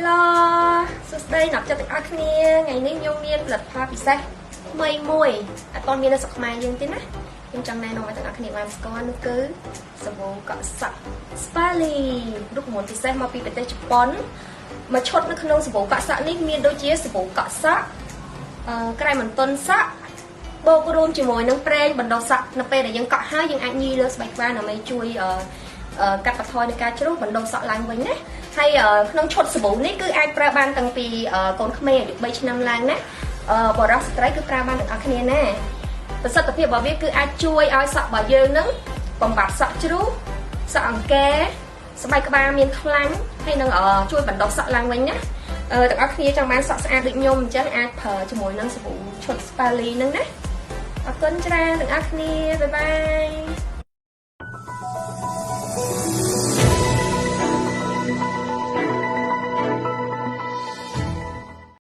Hello សួស្តីអ្នកចិត្តទាំងអស់គ្នាថ្ងៃនេះខ្ញុំមានផលិតផលពិសេសថ្មីមួយអត់ទាន់មាននៅស្រុកខ្មែរយើងទេណាខ្ញុំចង់ណែនាំឲ្យទាំងអស់គ្នាបានស្គាល់នោះគឺសាប៊ូកក់សក់ Spally រូបមន្តពិសេសមកពីប្រទេសជប៉ុនមកឈុតនៅក្នុងសាប៊ូកក់សក់នេះមានដូចជាសាប៊ូកក់សក់ក្រែមបន្ទន់សក់បូករួមជាមួយនឹងប្រេងបណ្ដុះសក់នៅពេលដែលយើងកក់ហើយយើងអាចញីលើស្បែកក្បាលដើម្បីជួយកាត់បន្ថយនៃការជ្រុះបណ្ដុះសក់ឡើងវិញណាហើយក្នុងឈុតសាប៊ូនេះគឺអាចប្រើបានតាំងពីកូនក្មេងអាយុ3ឆ្នាំឡើងណាបរិសុទ្ធស្ត្រីគឺប្រើបានទាំងអស់គ្នាណាប្រសិទ្ធភាពរបស់វាគឺអាចជួយឲ្យសក់របស់យើងនឹងបំបត្តិសក់ជ្រុះសក់អង្គែស្បែកក្បាលមានខ្លាញ់ហើយនឹងជួយបណ្ដុះសក់ឡើងវិញណាទាំងអស់គ្នាចង់បានសក់ស្អាតដូចខ្ញុំអញ្ចឹងអាចប្រើជាមួយនឹងសាប៊ូឈុត Spally ហ្នឹងណាអរគុណច្រើនទាំងអស់គ្នាបាយបាយ